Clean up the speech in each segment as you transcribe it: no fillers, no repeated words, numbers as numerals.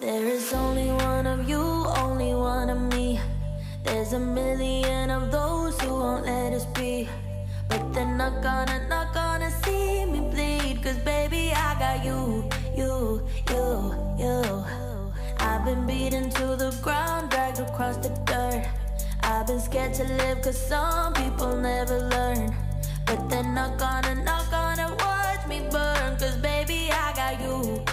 There is only one of you, only one of me. There's a million of those who won't let us be. But they're not gonna see me bleed. Cause baby, I got you. I've been beaten to the ground, dragged across the dirt. I've been scared to live cause some people never learn. But they're not gonna watch me burn. Cause baby, I got you.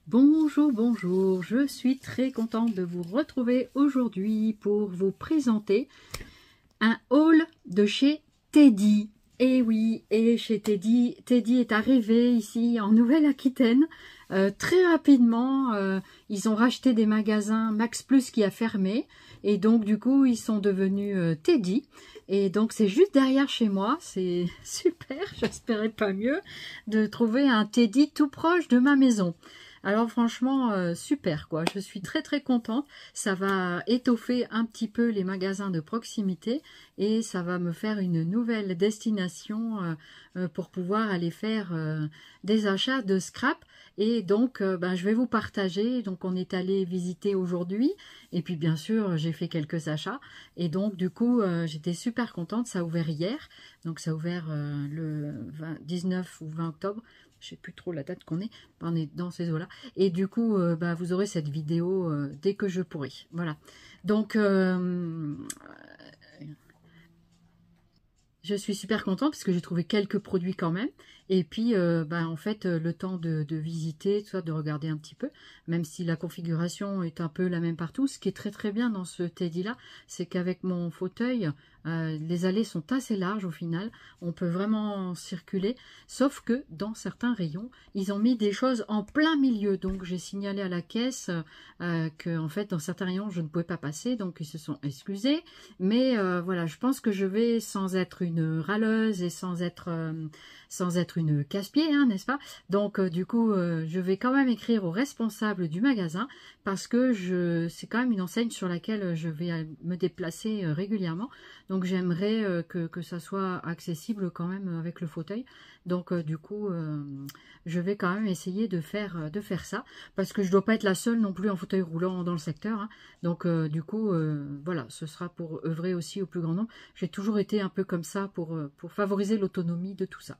Bonjour, bonjour, je suis très contente de vous retrouver aujourd'hui pour vous présenter un haul de chez Teddy. Et oui, et chez Teddy, Teddy est arrivé ici en Nouvelle-Aquitaine très rapidement. Ils ont racheté des magasins Max Plus qui a fermé et donc du coup ils sont devenus Teddy. Et donc c'est juste derrière chez moi, c'est super, j'espérais pas mieux de trouver un Teddy tout proche de ma maison. Alors franchement, super quoi, je suis très contente, ça va étoffer un petit peu les magasins de proximité et ça va me faire une nouvelle destination pour pouvoir aller faire des achats de scrap. Et donc je vais vous partager, donc on est allé visiter aujourd'hui et puis bien sûr j'ai fait quelques achats et donc du coup j'étais super contente, ça a ouvert hier, donc ça a ouvert le 19 ou 20 octobre. Je sais plus trop la date qu'on est, on est dans ces eaux-là. Et du coup, vous aurez cette vidéo dès que je pourrai. Voilà. Donc, je suis super contente parce que j'ai trouvé quelques produits quand même. Et puis, en fait, le temps de visiter, soit de regarder un petit peu, même si la configuration est un peu la même partout. Ce qui est très bien dans ce Teddy-là, c'est qu'avec mon fauteuil, les allées sont assez larges au final. On peut vraiment circuler, sauf que dans certains rayons, ils ont mis des choses en plein milieu. Donc, j'ai signalé à la caisse que, en fait, dans certains rayons, je ne pouvais pas passer. Donc, ils se sont excusés. Mais voilà, je pense que je vais, sans être une râleuse et sans être une casse-pied, hein, n'est-ce pas? Donc du coup, je vais quand même écrire au responsable du magasin parce que c'est quand même une enseigne sur laquelle je vais me déplacer régulièrement. Donc j'aimerais que ça soit accessible quand même avec le fauteuil. Donc du coup, je vais quand même essayer de faire ça parce que je ne dois pas être la seule non plus en fauteuil roulant dans le secteur. Hein. Donc du coup, voilà, ce sera pour œuvrer aussi au plus grand nombre. J'ai toujours été un peu comme ça pour favoriser l'autonomie de tout ça.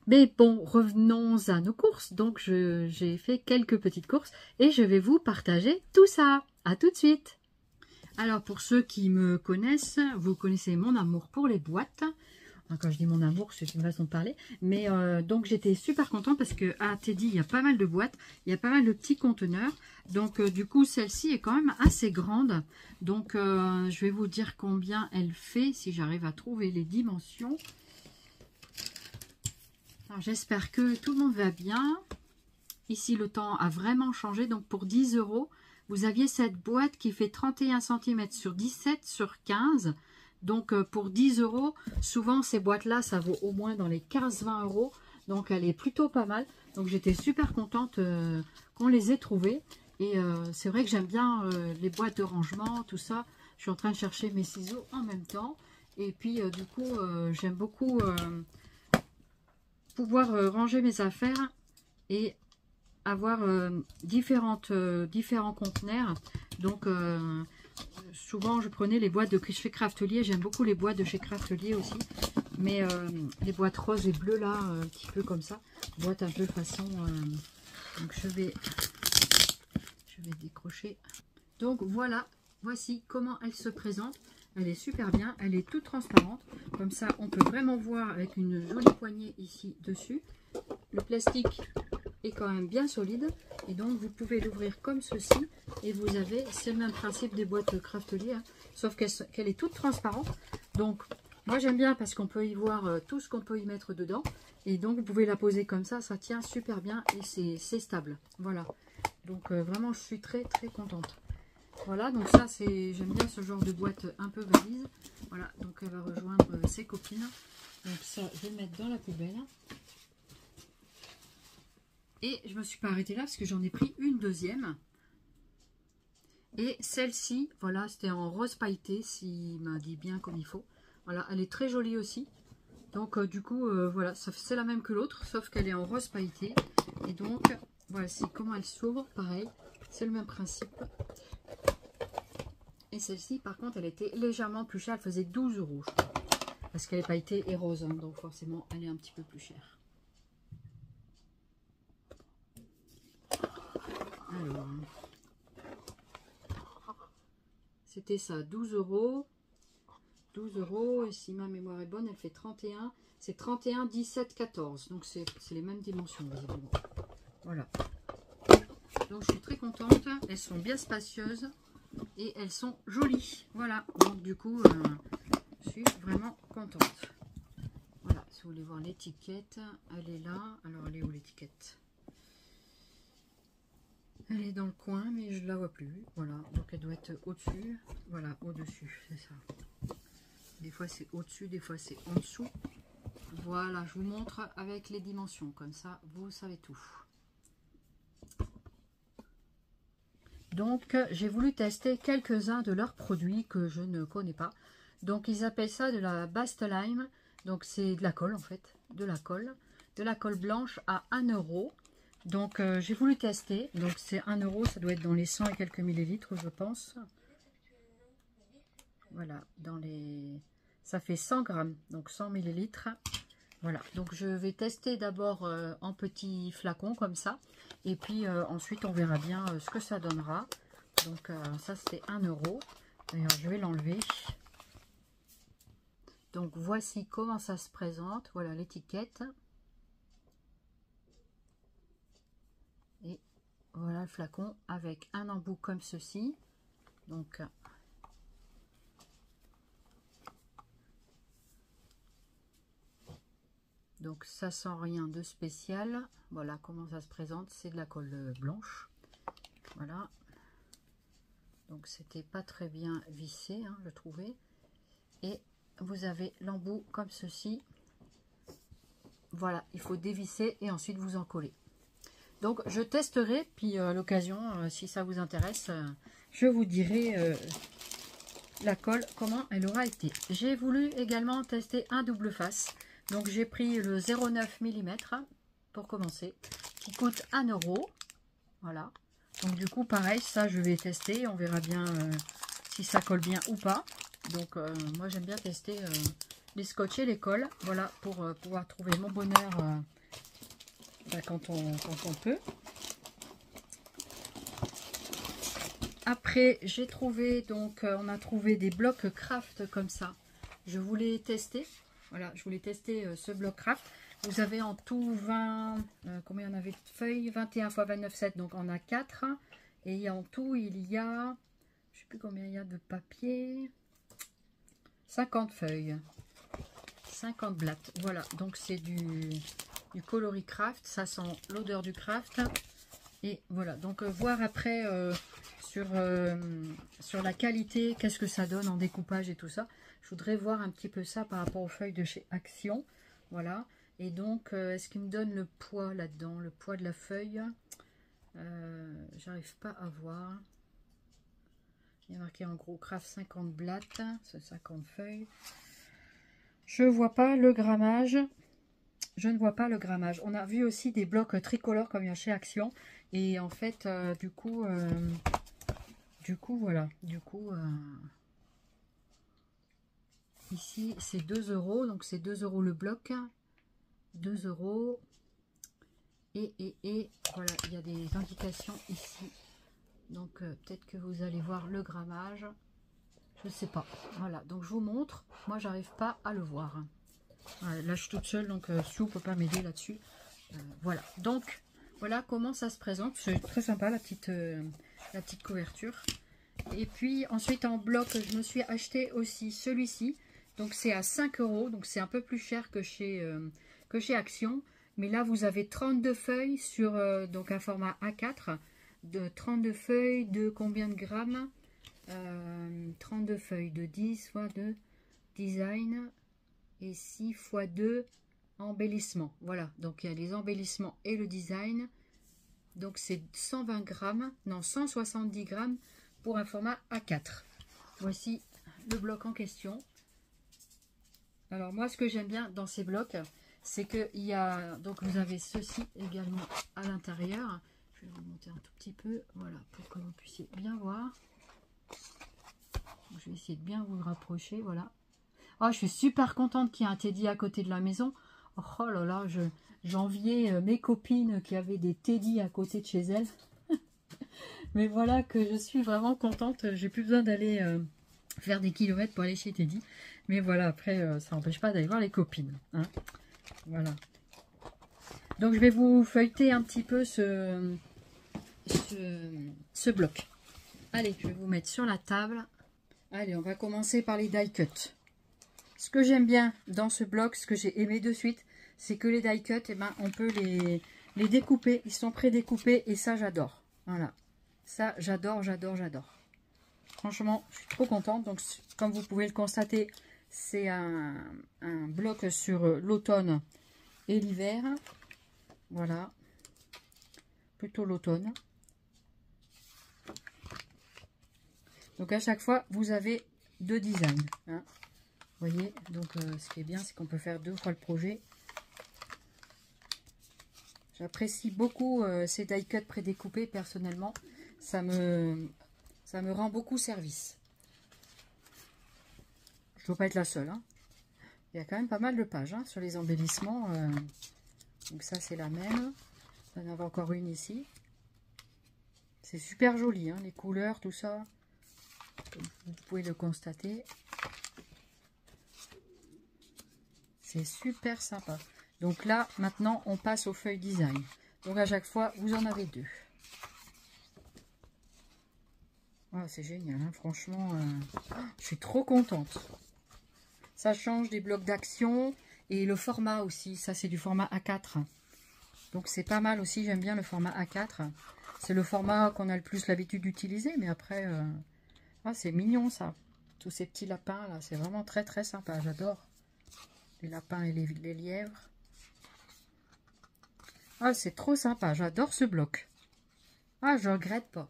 Mais bon, revenons à nos courses. Donc, j'ai fait quelques petites courses et je vais vous partager tout ça. À tout de suite. Alors, pour ceux qui me connaissent, vous connaissez mon amour pour les boîtes. Quand je dis mon amour, c'est une façon de parler. Mais donc, j'étais super contente parce que à Teddy, il y a pas mal de boîtes. Il y a pas mal de petits conteneurs. Donc, du coup, celle-ci est quand même assez grande. Donc, je vais vous dire combien elle fait si j'arrive à trouver les dimensions. J'espère que tout le monde va bien. Ici, le temps a vraiment changé. Donc, pour 10 €, vous aviez cette boîte qui fait 31 cm sur 17 sur 15. Donc, pour 10 €, souvent, ces boîtes-là, ça vaut au moins dans les 15-20 €. Donc, elle est plutôt pas mal. Donc, j'étais super contente qu'on les ait trouvées. Et c'est vrai que j'aime bien les boîtes de rangement, tout ça. Je suis en train de chercher mes ciseaux en même temps. Et puis, du coup, j'aime beaucoup... pouvoir ranger mes affaires et avoir différents conteneurs. Donc souvent je prenais les boîtes de chez Craftelier, j'aime beaucoup les boîtes de chez Craftelier aussi, mais les boîtes roses et bleues là, un petit peu comme ça, boîte un peu façon donc je vais décrocher. Donc voilà, voici comment elle se présente. Elle est super bien, elle est toute transparente. Comme ça, on peut vraiment voir avec une jolie poignée ici dessus. Le plastique est quand même bien solide. Et donc, vous pouvez l'ouvrir comme ceci. Et vous avez, c'est le même principe des boîtes Craftelier, hein, sauf qu'elle est toute transparente. Donc, moi j'aime bien parce qu'on peut y voir tout ce qu'on peut y mettre dedans. Et donc, vous pouvez la poser comme ça tient super bien et c'est stable. Voilà. Donc, vraiment, je suis très contente. Voilà, donc ça, j'aime bien ce genre de boîte un peu valise. Voilà, donc elle va rejoindre ses copines. Donc ça, je vais le mettre dans la poubelle. Et je me suis pas arrêtée là parce que j'en ai pris une deuxième. Et celle-ci, voilà, c'était en rose pailleté, s'il m'a dit bien comme il faut. Voilà, elle est très jolie aussi. Donc du coup, voilà, c'est la même que l'autre, sauf qu'elle est en rose pailleté. Et donc, voici comment elle s'ouvre. Pareil, c'est le même principe. Et celle-ci, par contre, elle était légèrement plus chère. Elle faisait 12 €, je crois. Parce qu'elle n'est pas été et rose, hein, donc forcément, elle est un petit peu plus chère. Alors, c'était ça, 12 €. 12 €. Et si ma mémoire est bonne, elle fait 31. C'est 31, 17, 14. Donc, c'est les mêmes dimensions, visiblement. Voilà. Donc, je suis très contente. Elles sont bien spacieuses. Et elles sont jolies. Voilà. Donc, du coup, je suis vraiment contente. Voilà. Si vous voulez voir l'étiquette, elle est là. Alors, elle est où l'étiquette? Elle est dans le coin, mais je ne la vois plus. Voilà. Donc, elle doit être au-dessus. Voilà, au-dessus. C'est ça. Des fois, c'est au-dessus. Des fois, c'est en dessous. Voilà. Je vous montre avec les dimensions. Comme ça, vous savez tout. Donc, j'ai voulu tester quelques-uns de leurs produits que je ne connais pas. Donc, ils appellent ça de la Bastelein. Donc, c'est de la colle, en fait. De la colle blanche à 1 €. Donc, j'ai voulu tester. Donc, c'est 1 €. Ça doit être dans les 100 et quelques millilitres, je pense. Voilà. Ça fait 100 grammes. Donc, 100 millilitres. Voilà. Donc, je vais tester d'abord en petits flacons, comme ça. Et puis ensuite, on verra bien ce que ça donnera. Donc ça, c'était 1 €. D'ailleurs, je vais l'enlever. Donc, voici comment ça se présente. Voilà l'étiquette. Et voilà le flacon avec un embout comme ceci. Donc ça sent rien de spécial. Voilà comment ça se présente. C'est de la colle blanche. Voilà. Donc c'était pas très bien vissé, hein, je trouvais. Et vous avez l'embout comme ceci. Voilà, il faut dévisser et ensuite vous en coller. Donc je testerai, puis à l'occasion, si ça vous intéresse, je vous dirai la colle, comment elle aura été. J'ai voulu également tester un double face. Donc j'ai pris le 0,9 mm pour commencer, qui coûte 1 €. Voilà. Donc du coup pareil, ça je vais tester, on verra bien si ça colle bien ou pas. Donc moi j'aime bien tester les scotch et les colles, voilà, pour pouvoir trouver mon bonheur quand on peut. Après j'ai trouvé, donc on a trouvé des blocs craft comme ça. Je voulais tester, voilà, je voulais tester ce bloc craft. Vous avez en tout 20, combien on avait de feuilles? 21 x 29,7, donc on a 4. Et en tout, il y a, je ne sais plus combien il y a de papier, 50 feuilles, 50 blattes. Voilà, donc c'est du coloris craft, ça sent l'odeur du craft. Et voilà, donc voir après sur la qualité, qu'est-ce que ça donne en découpage et tout ça. Je voudrais voir un petit peu ça par rapport aux feuilles de chez Action. Voilà. Et donc, est-ce qu'il me donne le poids là-dedans? Le poids de la feuille, j'arrive pas à voir. Il y a marqué en gros craft 50 blattes, c'est 50 feuilles. Je vois pas le grammage. Je ne vois pas le grammage. On a vu aussi des blocs tricolores comme il y a chez Action. Et en fait, du coup, voilà. Du coup, ici, c'est 2 €. Donc, c'est 2 € le bloc. 2 € et voilà, il y a des indications ici, donc peut-être que vous allez voir le grammage, je sais pas. Voilà, donc je vous montre, moi j'arrive pas à le voir. Voilà, là je suis toute seule, donc Sue peut pas m'aider là-dessus. Voilà, donc voilà comment ça se présente. C'est très sympa la petite couverture. Et puis ensuite en bloc, je me suis acheté aussi celui-ci, donc c'est à 5 €, donc c'est un peu plus cher que chez Action, mais là vous avez 32 feuilles sur donc un format A4, de 32 feuilles de combien de grammes? 32 feuilles de 10 x 2 design et 6 x 2 embellissement. Voilà, donc il y a les embellissements et le design, donc c'est 120 grammes, non 170 grammes pour un format A4. Voici le bloc en question. Alors moi ce que j'aime bien dans ces blocs, c'est que il y a, donc vous avez ceci également à l'intérieur, Je vais remonter un tout petit peu, voilà, pour que vous puissiez bien voir. Je vais essayer de bien vous le rapprocher, voilà. Oh, je suis super contente qu'il y ait un teddy à côté de la maison. Oh là là, j'enviais mes copines qui avaient des teddy à côté de chez elles. Mais voilà que je suis vraiment contente. J'ai plus besoin d'aller faire des kilomètres pour aller chez Teddy. Mais voilà, après, ça n'empêche pas d'aller voir les copines. Hein. Voilà. Donc, je vais vous feuilleter un petit peu ce bloc. Allez, je vais vous mettre sur la table. Allez, on va commencer par les die cuts. Ce que j'aime bien dans ce bloc, ce que j'ai aimé de suite, c'est que les die cuts, eh ben, on peut les découper. Ils sont pré-découpés et ça, j'adore. Voilà. Ça, j'adore, j'adore, j'adore. Franchement, je suis trop contente. Donc, comme vous pouvez le constater, c'est un bloc sur l'automne et l'hiver. Voilà. Plutôt l'automne. Donc, à chaque fois, vous avez 2 designs. Hein. Vous voyez, donc ce qui est bien, c'est qu'on peut faire 2 fois le projet. J'apprécie beaucoup ces die cuts prédécoupés personnellement. Ça me rend beaucoup service. Je ne dois pas être la seule. Hein. Il y a quand même pas mal de pages hein, sur les embellissements. Donc ça, c'est la même. Il y en avait encore une ici. C'est super joli, hein, les couleurs, tout ça. Vous pouvez le constater. C'est super sympa. Donc là, maintenant, on passe aux feuilles design. Donc à chaque fois, vous en avez 2. Oh, c'est génial, hein, franchement. Je suis trop contente. Ça change des blocs d'action. Et le format aussi. Ça, c'est du format A4. Donc c'est pas mal aussi. J'aime bien le format A4. C'est le format qu'on a le plus l'habitude d'utiliser. Mais après, c'est mignon ça. Tous ces petits lapins là. C'est vraiment très très sympa. J'adore. Les lapins et les lièvres. Ah, c'est trop sympa. J'adore ce bloc. Ah, je regrette pas.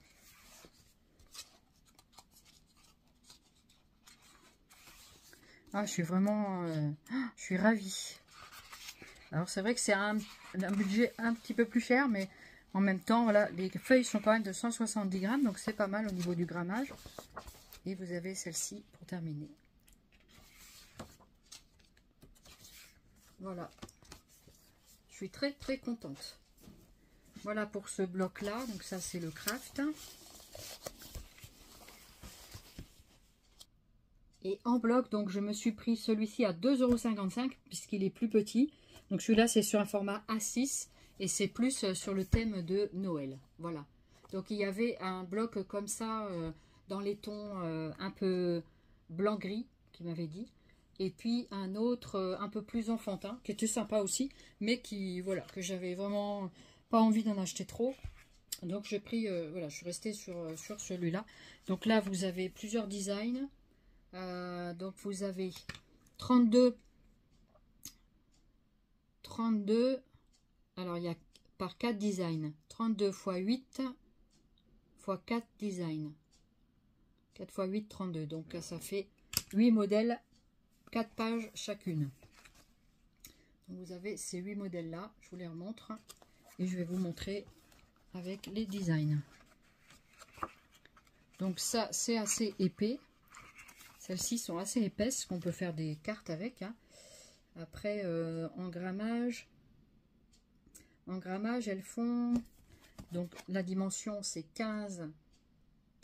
Ah, je suis vraiment... je suis ravie. Alors, c'est vrai que c'est un budget un petit peu plus cher, mais en même temps, voilà, les feuilles sont quand même de 170 grammes, donc c'est pas mal au niveau du grammage. Et vous avez celle-ci pour terminer. Voilà. Je suis très très contente. Voilà pour ce bloc là. Donc ça c'est le craft. Et en bloc, donc je me suis pris celui-ci à 2,55 € puisqu'il est plus petit. Donc celui-là c'est sur un format A6 et c'est plus sur le thème de Noël. Voilà. Donc il y avait un bloc comme ça dans les tons un peu blanc-gris qui m'avait dit. Et puis un autre un peu plus enfantin, qui était sympa aussi, mais qui, voilà, que j'avais vraiment pas envie d'en acheter trop. Donc j'ai pris, voilà, je suis restée sur celui-là. Donc là, vous avez plusieurs designs. Donc vous avez 32. Alors il y a par 4 designs. 32 x 8 x 4 designs. 4 x 8, 32. Donc ça fait 8 modèles. 4 pages chacune. Donc vous avez ces 8 modèles là, je vous les remontre et je vais vous montrer avec les designs. Donc ça c'est assez épais, celles-ci sont assez épaisses, qu'on peut faire des cartes avec. Hein. Après en grammage elles font, donc la dimension c'est 15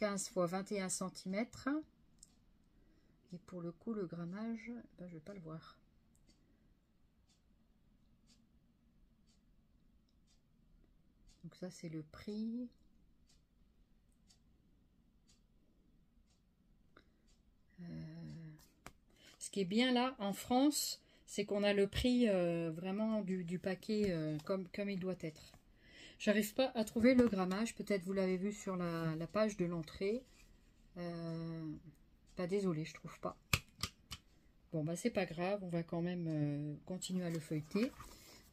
x 21 cm. Et pour le coup, le grammage, ben, je ne vais pas le voir. Donc ça, c'est le prix. Ce qui est bien là, en France, c'est qu'on a le prix vraiment du paquet comme il doit être. J'arrive pas à trouver le grammage. Peut-être vous l'avez vu sur la page de l'entrée. Pas désolé, je trouve pas. Bon bah c'est pas grave, on va quand même continuer à le feuilleter.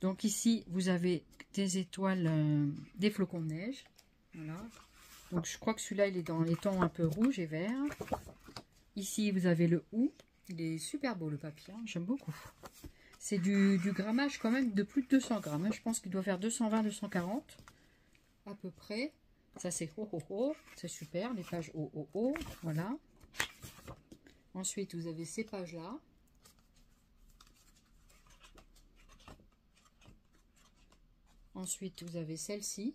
Donc ici vous avez des étoiles, des flocons de neige. Voilà. Donc je crois que celui-là il est dans les tons un peu rouge et vert. Ici vous avez le OU. Il est super beau le papier, hein, j'aime beaucoup. C'est du grammage quand même de plus de 200 grammes. Hein. Je pense qu'il doit faire 220-240. à peu près, ça c'est oh oh oh, c'est super, les pages oh oh oh, voilà. Ensuite, vous avez ces pages-là. Ensuite, vous avez celle-ci.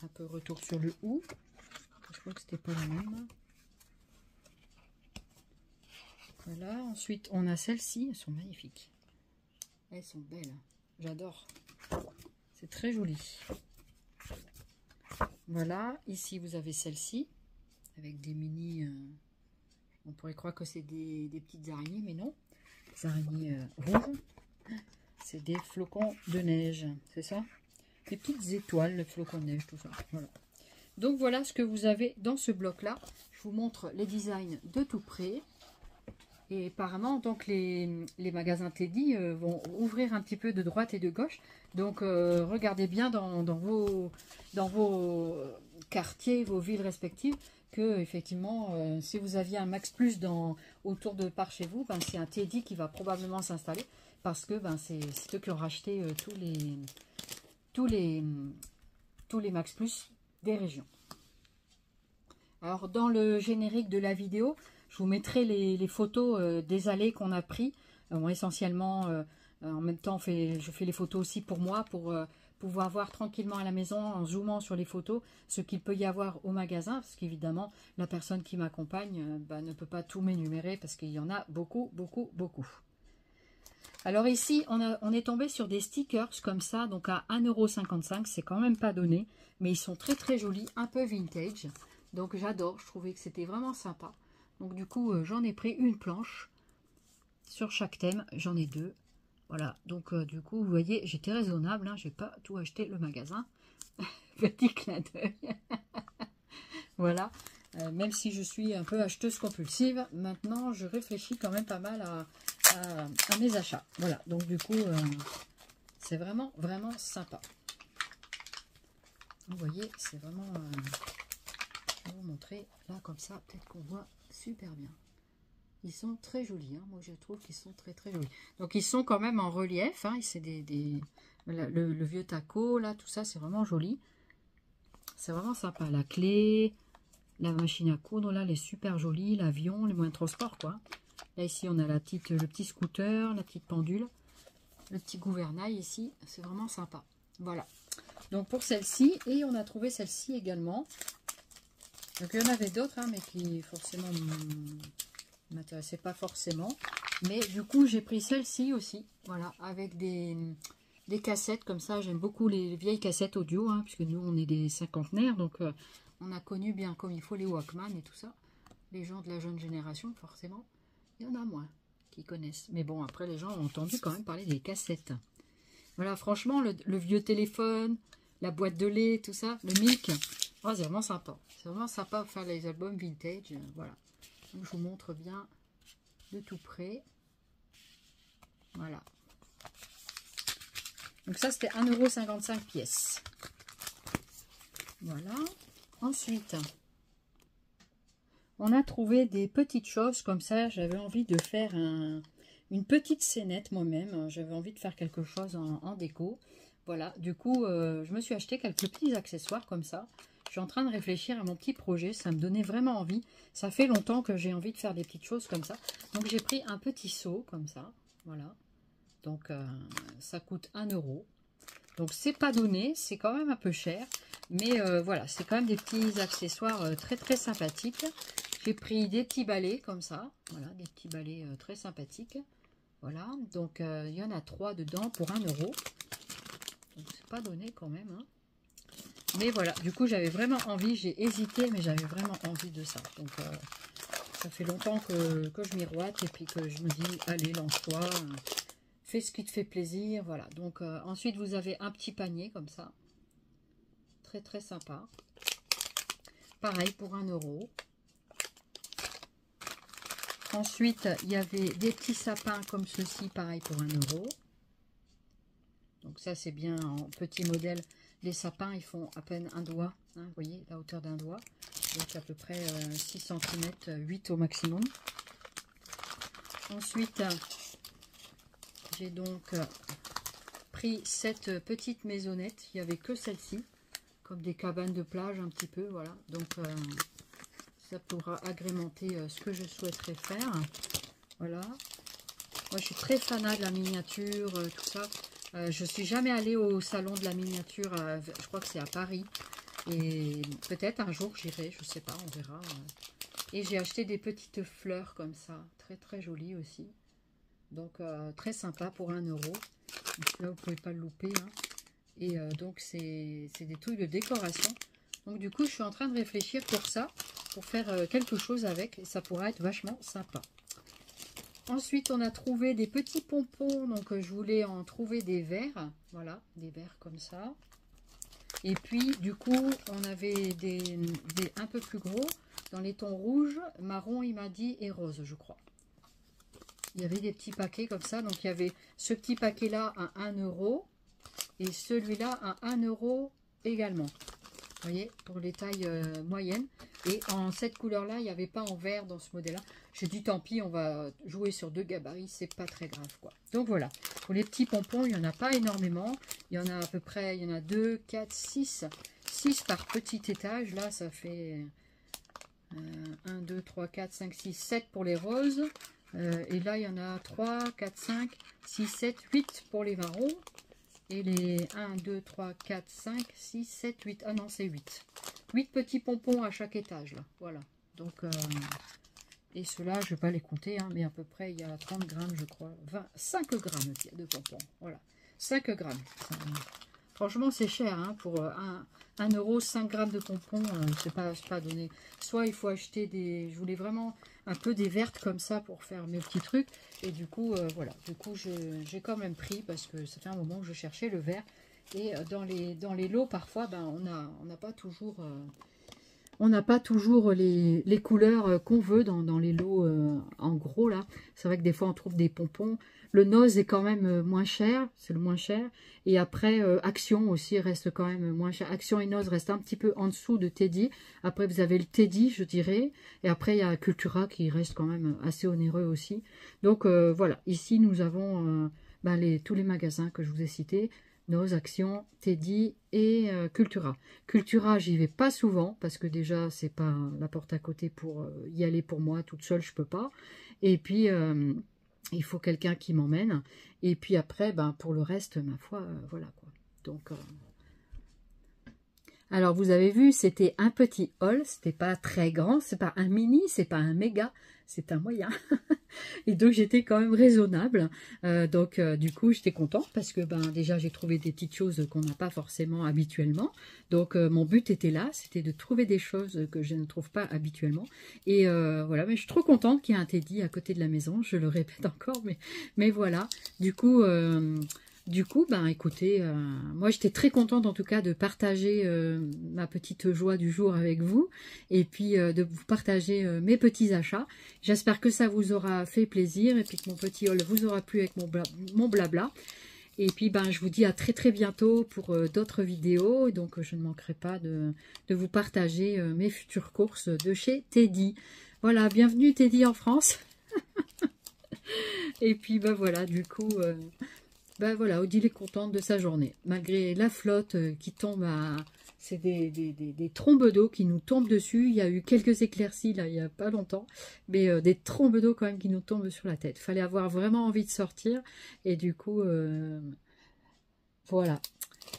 Un peu retour sur le ou. Je crois que c'était pas la même. Voilà. Ensuite, on a celles-ci. Elles sont magnifiques. Elles sont belles. J'adore. C'est très joli. Voilà. Ici, vous avez celle-ci. Avec des mini... on pourrait croire que c'est des petites araignées, mais non. Des araignées rouges. C'est des flocons de neige. C'est ça? Des petites étoiles, le flocon de neige, tout ça. Voilà. Donc voilà ce que vous avez dans ce bloc-là. Je vous montre les designs de tout près. Et apparemment, donc les magasins Teddy vont ouvrir un petit peu de droite et de gauche. Donc regardez bien dans vos quartiers, vos villes respectives, que effectivement, si vous aviez un Max Plus autour de par chez vous, ben, c'est un Teddy qui va probablement s'installer. Parce que ben, c'est eux qui ont racheté tous les Max Plus des régions. Alors, dans le générique de la vidéo, je vous mettrai les photos des allées qu'on a pris. Essentiellement, en même temps, je fais les photos aussi pour moi, pour pouvoir voir tranquillement à la maison, en zoomant sur les photos, ce qu'il peut y avoir au magasin. Parce qu'évidemment, la personne qui m'accompagne ne peut pas tout m'énumérer, parce qu'il y en a beaucoup, beaucoup, beaucoup. Alors ici, on est tombé sur des stickers comme ça, donc à 1,55 €. C'est quand même pas donné, mais ils sont très très jolis, un peu vintage. Donc j'adore, je trouvais que c'était vraiment sympa. Donc du coup, j'en ai pris une planche sur chaque thème. J'en ai 2. Voilà, donc du coup, vous voyez, j'étais raisonnable. Hein, j'ai pas tout acheté le magasin. Petit clin d'œil. Voilà. Même si je suis un peu acheteuse compulsive, maintenant je réfléchis quand même pas mal à mes achats. Voilà, donc du coup, c'est vraiment, vraiment sympa. Vous voyez, c'est vraiment... je vais vous montrer, là, comme ça, peut-être qu'on voit super bien. Ils sont très jolis, hein. Moi je trouve qu'ils sont très, très jolis. Donc ils sont quand même en relief, hein. C'est le vieux taco, là, tout ça, c'est vraiment joli. C'est vraiment sympa. La clé... La machine à coudre, là, elle est super jolie. L'avion, les moyens de transport, quoi. Là, ici, on a le petit scooter, la petite pendule, le petit gouvernail, ici. C'est vraiment sympa. Voilà. Donc, pour celle-ci, et on a trouvé celle-ci également. Donc, il y en avait d'autres, hein, mais qui, forcément, ne m'intéressaient pas forcément. Mais, du coup, j'ai pris celle-ci aussi. Voilà, avec des cassettes, comme ça. J'aime beaucoup les vieilles cassettes audio, hein, puisque nous, on est des cinquantenaires, donc... on a connu bien comme il faut les Walkman et tout ça. Les gens de la jeune génération, forcément, il y en a moins qui connaissent. Mais bon, après, les gens ont entendu quand même parler des cassettes. Voilà, franchement, le vieux téléphone, la boîte de lait, tout ça, le Milk, oh, c'est vraiment sympa. C'est vraiment sympa de faire les albums vintage. Voilà. Donc, je vous montre bien de tout près. Voilà. Donc ça, c'était 1,55 € pièce. Voilà. Ensuite, on a trouvé des petites choses comme ça. J'avais envie de faire une petite scénette moi-même. J'avais envie de faire quelque chose en déco. Voilà, du coup, je me suis acheté quelques petits accessoires comme ça. Je suis en train de réfléchir à mon petit projet. Ça me donnait vraiment envie. Ça fait longtemps que j'ai envie de faire des petites choses comme ça. Donc, j'ai pris un petit seau comme ça. Voilà. Donc, ça coûte 1 €. Donc, c'est pas donné. C'est quand même un peu cher. Mais voilà, c'est quand même des petits accessoires très très sympathiques. J'ai pris des petits balais comme ça. Voilà, des petits balais très sympathiques. Voilà, donc il y en a 3 dedans pour 1 €. Donc c'est pas donné quand même. Hein. Mais voilà, du coup j'avais vraiment envie. J'ai hésité, mais j'avais vraiment envie de ça. Donc ça fait longtemps que je miroite et puis que je me dis, allez, lance-toi. Fais ce qui te fait plaisir. Voilà, donc ensuite vous avez un petit panier comme ça. Très très sympa. Pareil pour 1 €. Ensuite, il y avait des petits sapins comme ceci, pareil pour 1 €. Donc ça c'est bien en petit modèle. Les sapins ils font à peine un doigt. Hein, vous voyez la hauteur d'un doigt. Donc à peu près 6 cm, 8 au maximum. Ensuite, j'ai donc pris cette petite maisonnette. Il n'y avait que celle-ci. comme des cabanes de plage un petit peu, voilà. Donc ça pourra agrémenter ce que je souhaiterais faire. Voilà. Moi je suis très fanat de la miniature, tout ça. Je suis jamais allée au salon de la miniature, je crois que c'est à Paris. Et peut-être un jour j'irai, je sais pas, on verra. Et j'ai acheté des petites fleurs comme ça, très très jolies aussi. Donc très sympa pour 1 €. Là vous pouvez pas le louper, hein. Et donc c'est des trucs de décoration. Donc du coup je suis en train de réfléchir pour ça, pour faire quelque chose avec, et ça pourra être vachement sympa. Ensuite on a trouvé des petits pompons, donc je voulais en trouver des verres, voilà, des verres comme ça. Et puis du coup on avait des un peu plus gros, dans les tons rouge, marron il m'a dit, et rose je crois. Il y avait des petits paquets comme ça, donc il y avait ce petit paquet là à 1 € et celui-là à 1 € également. Vous voyez, pour les tailles moyennes. Et en cette couleur-là, il n'y avait pas en vert dans ce modèle-là. J'ai dit tant pis, on va jouer sur 2 gabarits, c'est pas très grave quoi. Donc voilà, pour les petits pompons, il n'y en a pas énormément. Il y en a à peu près, il y en a 2, 4, 6. 6 par petit étage. Là, ça fait 1, 2, 3, 4, 5, 6, 7 pour les roses. Et là, il y en a 3, 4, 5, 6, 7, 8 pour les marrons. Et les 1, 2, 3, 4, 5, 6, 7, 8. Ah non, c'est 8. 8 petits pompons à chaque étage, là. Voilà. Donc, et ceux-là, je ne vais pas les compter, hein, mais à peu près, il y a 30 grammes, je crois. 5 grammes de pompons. Voilà. 5 grammes. Franchement, c'est cher, hein, pour 1 €, 5 grammes de pompons, c'est pas donné. Soit il faut acheter des... Je voulais vraiment un peu des vertes comme ça pour faire mes petits trucs. Et du coup, voilà. Du coup, j'ai quand même pris parce que ça fait un moment que je cherchais le vert. Et dans les lots, parfois, ben, on n'a pas toujours... on n'a pas toujours les couleurs qu'on veut dans les lots en gros là. C'est vrai que des fois on trouve des pompons. Le Noz est quand même moins cher, c'est le moins cher. Et après Action aussi reste quand même moins cher. Action et Noz restent un petit peu en dessous de Teddy. Après vous avez le Teddy je dirais. Et après il y a Cultura qui reste quand même assez onéreux aussi. Donc voilà, ici nous avons tous les magasins que je vous ai cités. Noz, Action, Teddy et Cultura. Cultura, j'y vais pas souvent parce que déjà c'est pas la porte à côté pour y aller pour moi toute seule, je peux pas. Et puis il faut quelqu'un qui m'emmène. Et puis après, ben pour le reste, ma foi, voilà quoi. Donc alors vous avez vu, c'était un petit haul, c'était pas très grand, c'est pas un mini, c'est pas un méga, c'est un moyen. Et donc j'étais quand même raisonnable. Du coup j'étais contente parce que déjà j'ai trouvé des petites choses qu'on n'a pas forcément habituellement. Donc mon but était là, c'était de trouver des choses que je ne trouve pas habituellement. Et voilà, mais je suis trop contente qu'il y ait un Teddy à côté de la maison, je le répète encore, mais voilà. Du coup, écoutez, moi j'étais très contente en tout cas de partager ma petite joie du jour avec vous et puis de vous partager mes petits achats. J'espère que ça vous aura fait plaisir et puis que mon petit haul vous aura plu avec mon blabla. Et puis je vous dis à très très bientôt pour d'autres vidéos. Donc je ne manquerai pas de vous partager mes futures courses de chez Teddy. Voilà, bienvenue Teddy en France. Et puis voilà, du coup... voilà, Odile est contente de sa journée. Malgré la flotte qui tombe à... C'est des trombes d'eau qui nous tombent dessus. Il y a eu quelques éclaircies là, il n'y a pas longtemps. Mais des trombes d'eau quand même qui nous tombent sur la tête. Il fallait avoir vraiment envie de sortir. Et du coup, voilà.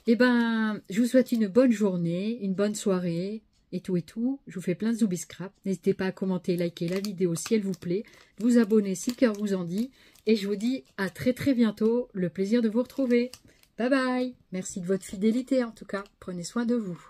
Et je vous souhaite une bonne journée, une bonne soirée. Et tout et tout. Je vous fais plein de zoubiscrap. N'hésitez pas à commenter, liker la vidéo si elle vous plaît. Vous abonner si le cœur vous en dit. Et je vous dis à très très bientôt. Le plaisir de vous retrouver. Bye bye. Merci de votre fidélité en tout cas. Prenez soin de vous.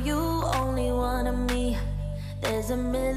you only one of me. There's a million